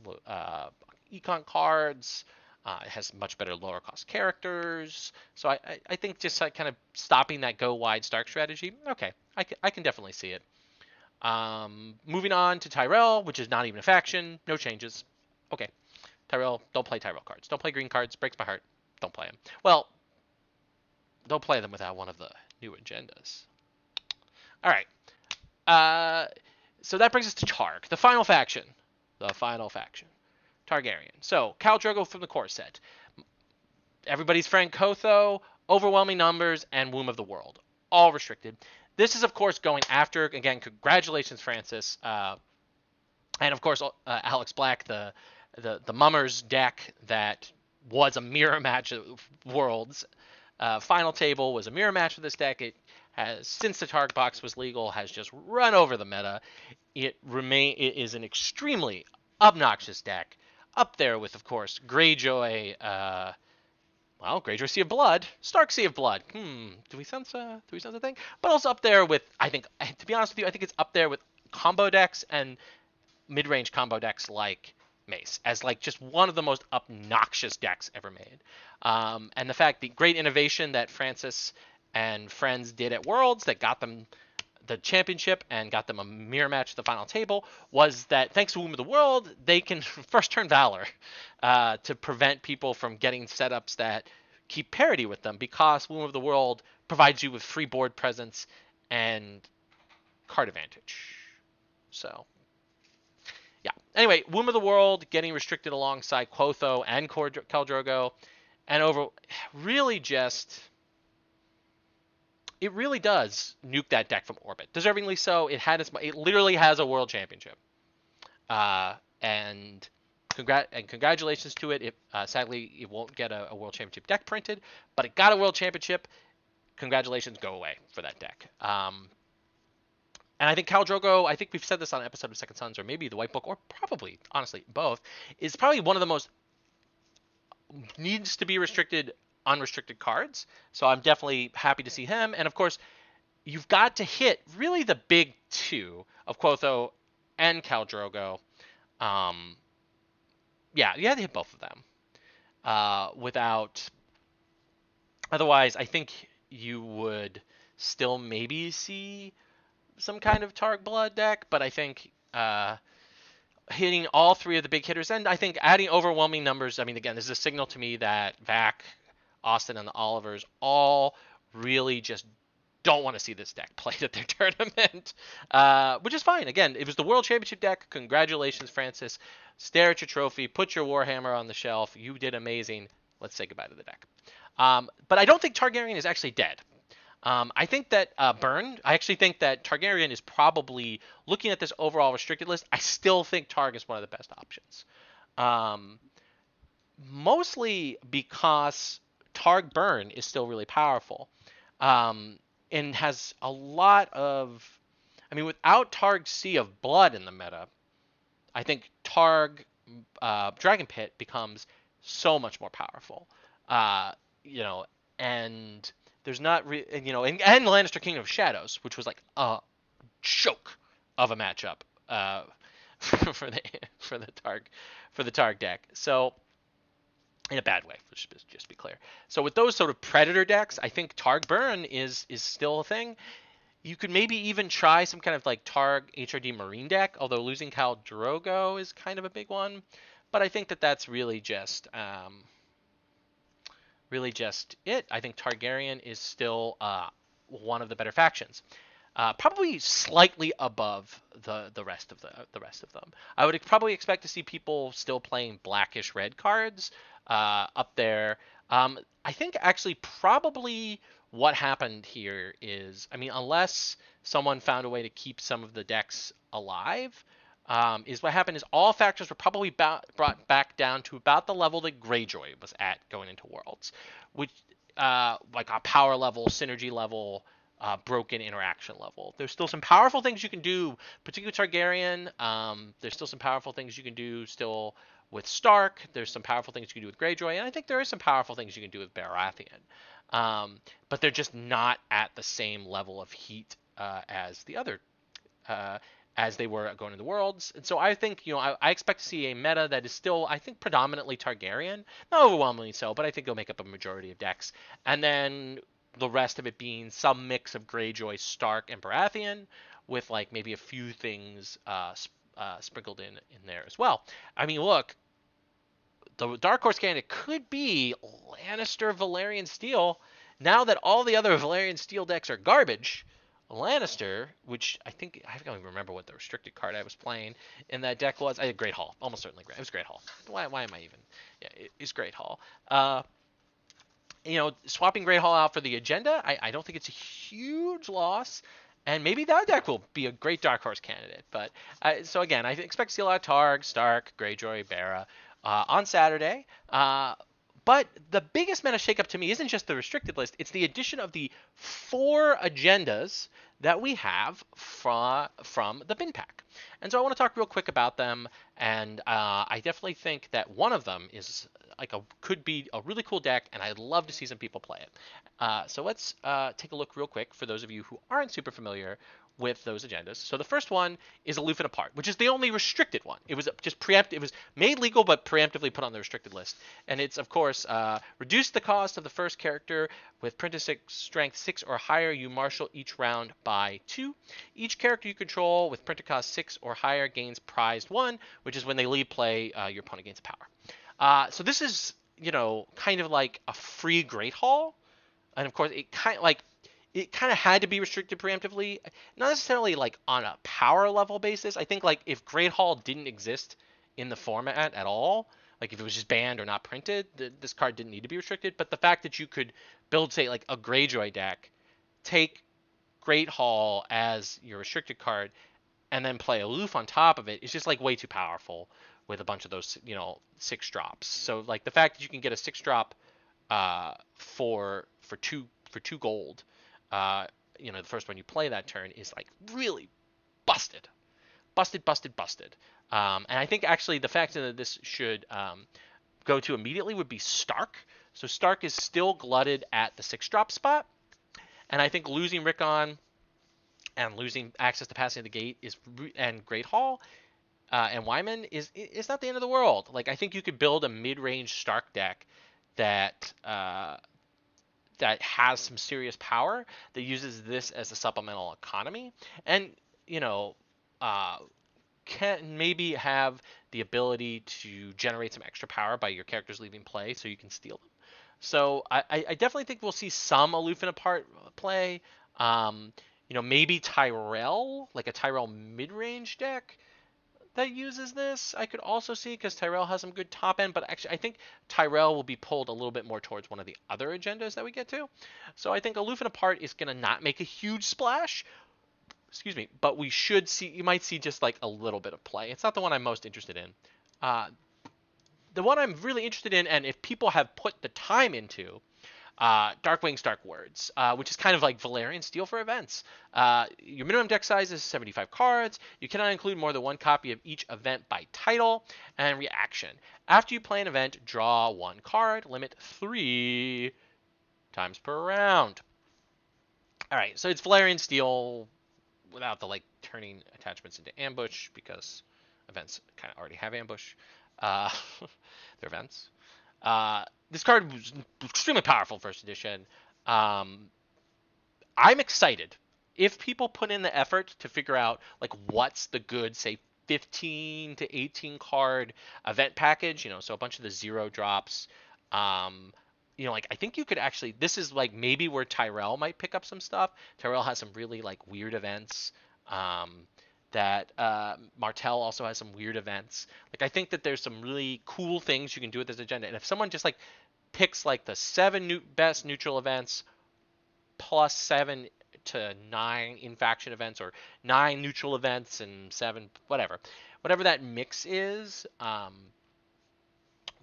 econ cards. It has much better lower cost characters. So I think just like kind of stopping that go wide Stark strategy, okay, I can definitely see it. Moving on to Tyrell, which is not even a faction, no changes. Okay. Tyrell, don't play Tyrell cards. Don't play green cards. Breaks my heart. Don't play them. Well, don't play them without one of the new agendas. All right. So that brings us to Targ, the final faction. The final faction. Targaryen. So, Khal Drogo from the core set. Everybody's friend Kotho, overwhelming numbers, and Womb of the World. All restricted. This is, of course, going after, again, congratulations, Francis. And, of course, Alex Black, the Mummers deck that was a mirror match of Worlds. Final Table was a mirror match of this deck. It has, since the Targ box was legal, has just run over the meta. It is an extremely obnoxious deck, up there with, of course, Greyjoy. Greyjoy Sea of Blood, Stark Sea of Blood. Do we sense a thing? But also up there with, I think, to be honest with you, I think it's up there with combo decks and mid-range combo decks like Mace as like just one of the most obnoxious decks ever made. And the great innovation that Francis and friends did at Worlds that got them the championship and got them a mirror match at the final table was that thanks to Womb of the World, they can first turn Valor to prevent people from getting setups that keep parity with them, because Womb of the World provides you with free board presence and card advantage. So yeah. Anyway, Womb of the World getting restricted alongside Quotho and Khal Drogo, and really just, it really does nuke that deck from orbit. Deservingly so. It literally has a world championship. And congratulations to it. Sadly, it won't get a world championship deck printed, but it got a world championship. Congratulations go away for that deck. And I think Khal Drogo, I think we've said this on an episode of Second Sons, or maybe the White Book, or probably, honestly, both, is probably one of the most needs to be restricted unrestricted cards. So I'm definitely happy to see him. And of course, you've got to hit really the big two of Quotho and Khal Drogo. Yeah, you had to hit both of them. Otherwise, I think you would still maybe see some kind of Targ Blood deck, but I think hitting all three of the big hitters, and I think adding overwhelming numbers, I mean, again, this is a signal to me that Vac, Austin, and the Olivers all really just don't want to see this deck played at their tournament, which is fine. Again, it was the World Championship deck. Congratulations, Francis. Stare at your trophy. Put your Warhammer on the shelf. You did amazing. Let's say goodbye to the deck. But I don't think Targaryen is actually dead. I think that I actually think that Targaryen is probably, looking at this overall restricted list, I still think Targ is one of the best options. Um, Mostly because Targ Burn is still really powerful, um, and has a lot of. I mean, without Targ's Sea of Blood in the meta, I think Targ Dragon Pit becomes so much more powerful. Uh, you know, and there's not, and Lannister Kingdom of Shadows, which was like a joke of a matchup for the for the Targ for the Targ deck. So in a bad way, let's just be clear. So with those sort of predator decks, I think Targ Burn is still a thing. You could maybe even try some kind of like Targ HRD Marine deck, although losing Khal Drogo is kind of a big one. But I think that that's really just it. I think Targaryen is still one of the better factions. Probably slightly above the rest of them. I would probably expect to see people still playing blackish red cards up there. I think actually probably what happened here is, I mean, unless someone found a way to keep some of the decks alive, is what happened is all factors were probably brought back down to about the level that Greyjoy was at going into Worlds, which like a power level, synergy level, broken interaction level. There's still some powerful things you can do, particularly Targaryen. There's still some powerful things you can do still with Stark. There's some powerful things you can do with Greyjoy, and I think there is some powerful things you can do with Baratheon. But they're just not at the same level of heat as the other as they were going into the Worlds. And so I think, I expect to see a meta that is still, I think, predominantly Targaryen. Not overwhelmingly so, but I think they'll make up a majority of decks. And then the rest of it being some mix of Greyjoy, Stark, and Baratheon, with like maybe a few things sprinkled in there as well. I mean, look, the dark horse candidate could be Lannister Valyrian Steel. Now that all the other Valyrian Steel decks are garbage, Lannister, which I think I don't even remember what the restricted card I was playing in that deck was. I had Great Hall, almost certainly Great. It was Great Hall. Why am I even? Yeah, it is Great Hall. Swapping Great Hall out for the agenda, I don't think it's a huge loss. And maybe that deck will be a great dark horse candidate. But so again, I expect to see a lot of Targ, Stark, Greyjoy, Barra on Saturday. But the biggest meta shakeup to me isn't just the restricted list, it's the addition of the 4 agendas that we have from the bin pack. And so I want to talk real quick about them, and I definitely think that one of them is could be a really cool deck, and I'd love to see some people play it. So let's take a look real quick for those of you who aren't super familiar with those agendas. So the first one is Aloof and Apart, which is the only restricted one. It was just it was made legal but preemptively put on the restricted list. And it's, of course, reduce the cost of the first character with Printed Strength 6 or higher. You marshal each round by 2. Each character you control with Printed Cost 6 or higher gains prized 1, which is when they leave play, your opponent gains power. So this is, kind of like a free Great Hall. And of course, it kind of had to be restricted preemptively, not necessarily like on a power level basis. I think like if Great Hall didn't exist in the format at all, like if it was just banned or not printed, this card didn't need to be restricted. But the fact that you could build, say, like a Greyjoy deck, take Great Hall as your restricted card, and then play Aloof on top of it is just like way too powerful with a bunch of those, 6 drops. So like the fact that you can get a 6 drop for 2 gold, the first one you play that turn is like really busted. And I think actually the fact that this should go to immediately would be Stark. So Stark is still glutted at the 6 drop spot, and I think losing Rickon and losing access to passing the gate and Great Hall and Wyman is not the end of the world. Like I think you could build a mid-range Stark deck that has some serious power, that uses this as a supplemental economy, and can maybe have the ability to generate some extra power by your characters leaving play, so you can steal them. So I definitely think we'll see some Aloof and Apart play. Maybe Tyrell, like a Tyrell mid-range deck. that uses this. I could also see because Tyrell has some good top end, but actually I think Tyrell will be pulled a little bit more towards one of the other agendas that we get to. So I think Aloof and Apart is going to not make a huge splash. Excuse me, but we should see, you might see just like a little bit of play. It's not the one I'm most interested in. The one I'm really interested in, and if people have put the time into, Dark Wings, Dark Words, which is kind of like Valerian Steel for events. Your minimum deck size is 75 cards. You cannot include more than one copy of each event by title and reaction. After you play an event, draw one card. Limit 3 times per round. All right, so it's Valerian Steel without the like turning attachments into ambush because events kind of already have ambush. They're events. This card was extremely powerful first edition. I'm excited. If people put in the effort to figure out like what's the good, say 15 to 18 card event package, so a bunch of the 0 drops, like I think you could actually, this is like maybe where Tyrell might pick up some stuff. Tyrell has some really like weird events. That Martell also has some weird events. Like I think that there's some really cool things you can do with this agenda. And if someone just like picks like the 7 best neutral events plus 7 to 9 in-faction events, or 9 neutral events and 7 whatever that mix is,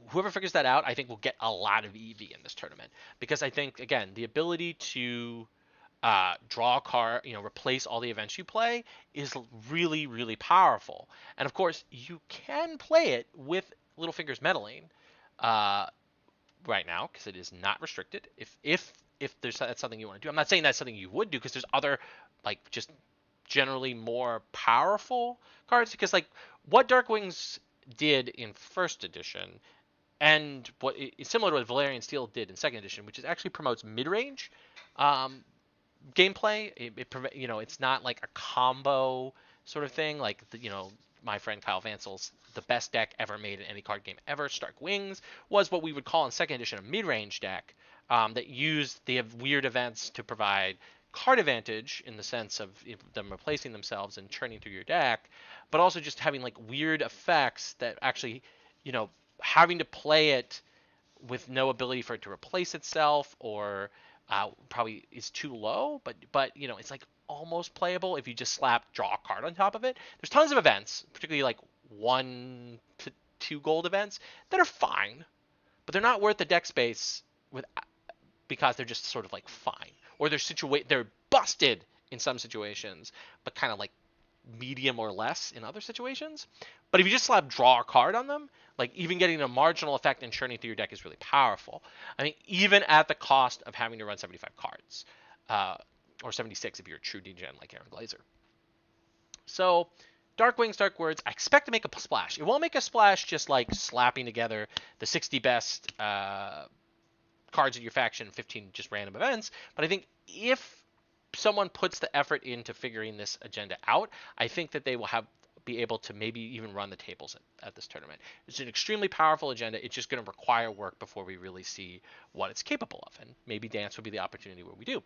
whoever figures that out, I think will get a lot of EV in this tournament. Because I think, again, the ability to draw a card, replace all the events you play is really, really powerful. And of course, you can play it with Littlefinger's Meddling right now because it is not restricted. If that's something you want to do, I'm not saying that's something you would do because there's other like just generally more powerful cards. Because like what Dark Wings did in first edition, and what is similar to what Valerian Steel did in second edition, which is actually promotes mid-range gameplay. It's not like a combo sort of thing. Like my friend Kyle Vansel's the best deck ever made in any card game ever, Stark Wings, was what we would call in second edition a mid-range deck that used the weird events to provide card advantage in the sense of them replacing themselves and churning through your deck, but also just having like weird effects that actually, having to play it with no ability for it to replace itself or probably is too low, but it's like almost playable if you just draw a card on top of it. There's tons of events, particularly like 1 to 2 gold events that are fine, but they're not worth the deck space because they're just sort of like fine, or they're busted in some situations, but kind of like medium or less in other situations. But if you just draw a card on them, like even getting a marginal effect and churning through your deck is really powerful. I mean, even at the cost of having to run 75 cards, or 76 if you're a true degen like Aaron Glazer. So, Dark Wings, Dark Words, I expect to make a splash. It won't make a splash just like slapping together the 60 best cards in your faction, 15 just random events. But I think if someone puts the effort into figuring this agenda out, I think that they will be able to maybe even run the tables at this tournament. It's an extremely powerful agenda. It's just going to require work before we really see what it's capable of. And maybe Dance will be the opportunity where we do.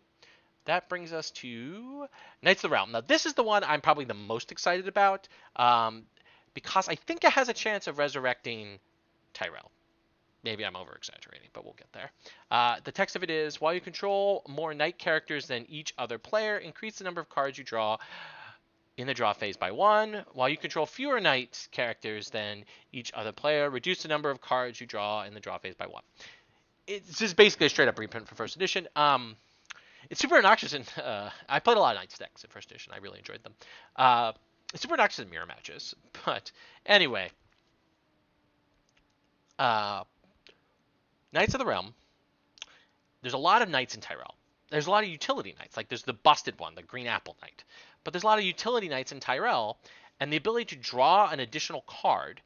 That brings us to Knights of the Realm. Now, this is the one I'm probably the most excited about because I think it has a chance of resurrecting Tyrell. Maybe I'm over-exaggerating, but we'll get there. The text of it is, while you control more knight characters than each other player, increase the number of cards you draw in the draw phase by 1. While you control fewer knight characters than each other player, reduce the number of cards you draw in the draw phase by 1. It's just basically a straight-up reprint for first edition. It's super obnoxious, and I played a lot of Knights decks in first edition. I really enjoyed them. It's super obnoxious in mirror matches, but anyway. Knights of the Realm, there's a lot of knights in Tyrell. There's a lot of utility knights. Like there's the busted one, the Green Apple Knight. But there's a lot of utility knights in Tyrell, and the ability to draw an additional card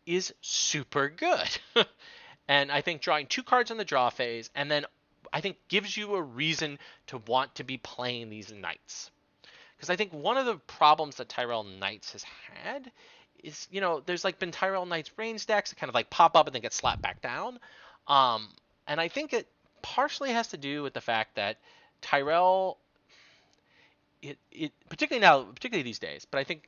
is super good. And I think drawing 2 cards in the draw phase, and then I think gives you a reason to want to be playing these knights. Because I think one of the problems that Tyrell Knights has had is, there's like been Tyrell Knights range decks that kind of like pop up and then get slapped back down. And I think it partially has to do with the fact that Tyrell, it particularly these days, but I think,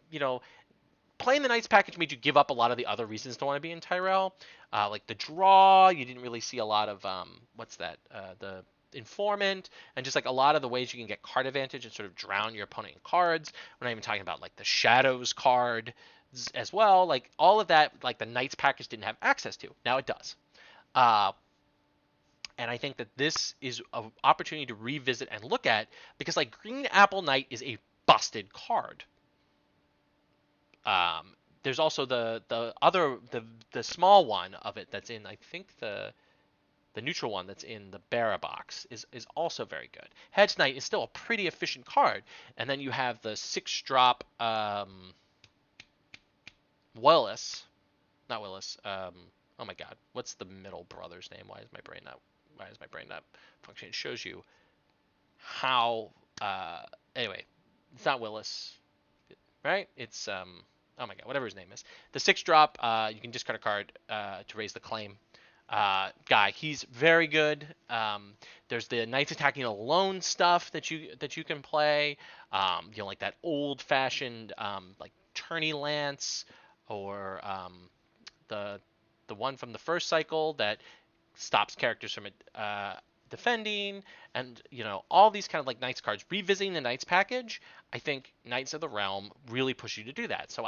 playing the Knights package made you give up a lot of the other reasons to want to be in Tyrell, like the draw. You didn't really see a lot of what's that? The informant, and just like a lot of the ways you can get card advantage and sort of drown your opponent in cards. We're not even talking about like the shadows card as well. Like all of that, like the Knights package didn't have access to. Now it does. And I think that this is an opportunity to revisit and look at, because like Green Apple Knight is a busted card. There's also the small one of it that's in, I think, the neutral one that's in the Barra box is also very good. Hedge Knight is still a pretty efficient card, and then you have the 6-drop Willis, not Willis. Oh my God, what's the middle brother's name? Why is my brain not functioning? It shows you how. Anyway, it's not Willis, right? It's oh my God, whatever his name is. The 6-drop, you can discard a card to raise the claim. Guy, he's very good. There's the Knights attacking alone stuff that you can play. Like that old-fashioned like tourney lance, or the one from the first cycle that stops characters from defending, and all these kind of like Knights cards. Revisiting the Knights package, I think Knights of the Realm really push you to do that. So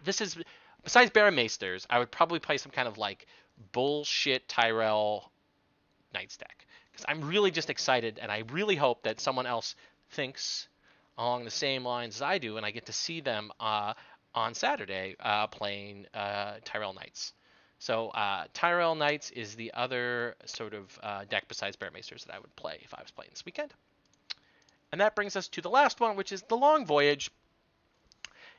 this is, besides Baramaesters, I would probably play some kind of like bullshit Tyrell Knights deck, because I'm really just excited, and I really hope that someone else thinks along the same lines as I do, and I get to see them on Saturday playing Tyrell Knights. So Tyrell Knights is the other sort of deck besides Baramaesters that I would play if I was playing this weekend. And that brings us to the last one, which is the Long Voyage.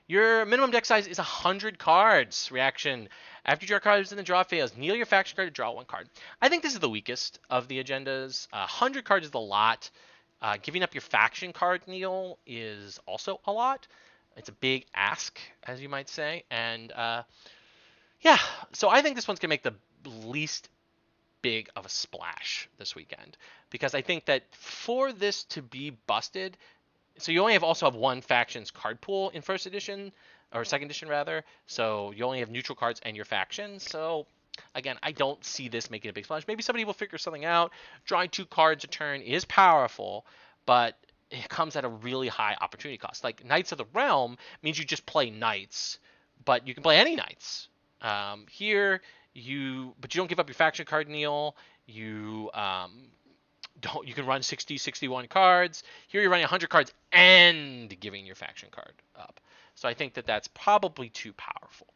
Your minimum deck size is 100 cards. Reaction: after you draw cards in the draw phase, kneel your faction card to draw 1 card. I think this is the weakest of the agendas. 100 cards is a lot. Giving up your faction card kneel is also a lot. It's a big ask, as you might say. And yeah, so I think this one's going to make the least big of a splash this weekend, because I think that for this to be busted, so you only also have one faction's card pool in first edition, or second edition rather, so you only have neutral cards and your faction. So again, I don't see this making a big splash. Maybe somebody will figure something out. Drawing 2 cards a turn is powerful, but it comes at a really high opportunity cost. Like Knights of the Realm means you just play Knights, but you can play any Knights. Here you don't give up your faction card kneel. You can run 60, 61 cards. Here you're running 100 cards and giving your faction card up. So I think that that's probably too powerful.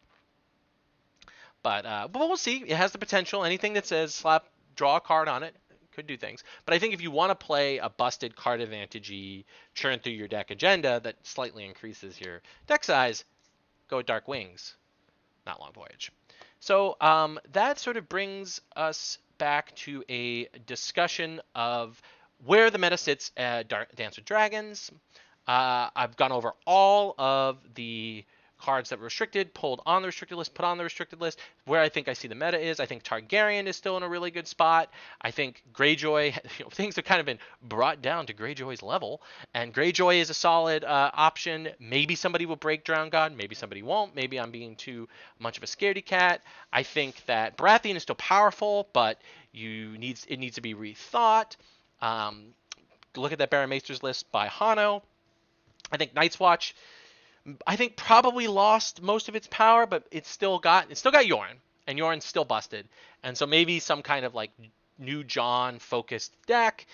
But we'll see. It has the potential. Anything that says draw a card on it could do things. But I think if you want to play a busted card advantage-y, churn through your deck agenda that slightly increases your deck size, go with Dark Wings, not Long Voyage. So that sort of brings us back to a discussion of where the meta sits at Dance with Dragons. I've gone over all of the cards that were restricted, pulled on the restricted list, put on the restricted list, where I think I see the meta is. I think Targaryen is still in a really good spot. I think Greyjoy, things have kind of been brought down to Greyjoy's level, and Greyjoy is a solid option. Maybe somebody will break Drowned God, maybe somebody won't. Maybe I'm being too much of a scaredy cat. I think that Baratheon is still powerful, but it needs to be rethought. Look at that Baramaesters list by Hano. I think Night's Watch, I think, probably lost most of its power, but it's still got Yoren, and Yoren's still busted. And so maybe some kind of like New John focused deck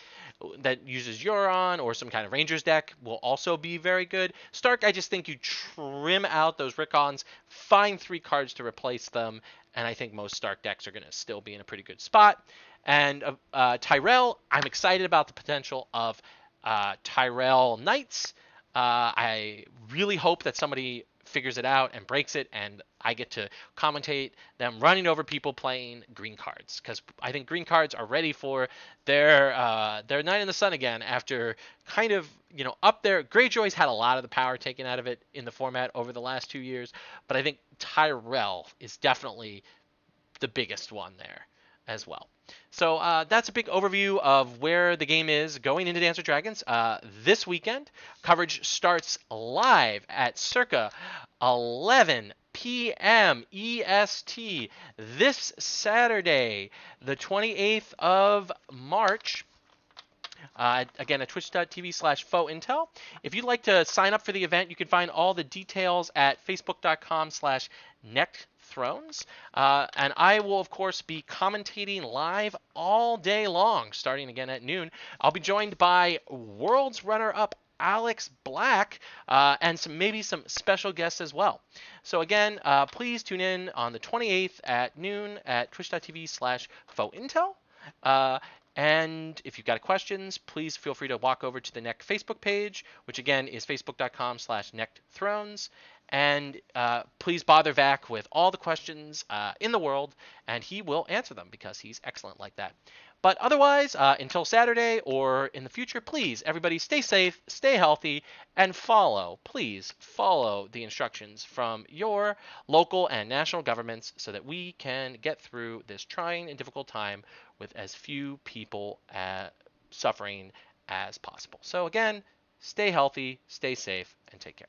that uses Euron, or some kind of Rangers deck will also be very good. Stark, I just think you trim out those Rickons, find 3 cards to replace them, and I think most Stark decks are going to still be in a pretty good spot. And Tyrell, I'm excited about the potential of Tyrell Knights. I really hope that somebody figures it out and breaks it, and I get to commentate them running over people playing green cards, because I think green cards are ready for their night in the sun again after kind of up there. Greyjoy's had a lot of the power taken out of it in the format over the last 2 years, but I think Tyrell is definitely the biggest one there as well. So that's a big overview of where the game is going into Dance with Dragons. This weekend, coverage starts live at circa 11 p.m. EST this Saturday, the 28th of March. Again, at twitch.tv/faux-intel. If you'd like to sign up for the event, you can find all the details at facebook.com/NECT and I will, of course, be commentating live all day long, starting again at noon. I'll be joined by World's runner-up Alex Black and maybe some special guests as well. So again, please tune in on the 28th at noon at twitch.tv/faux-intel. And if you've got questions, please feel free to walk over to the NECT Facebook page, which again is facebook.com/NECTthrones. And please bother Vac with all the questions in the world, and he will answer them because he's excellent like that. But otherwise, until Saturday or in the future, please, everybody stay safe, stay healthy, and please follow the instructions from your local and national governments so that we can get through this trying and difficult time with as few people suffering as possible. So again, stay healthy, stay safe, and take care.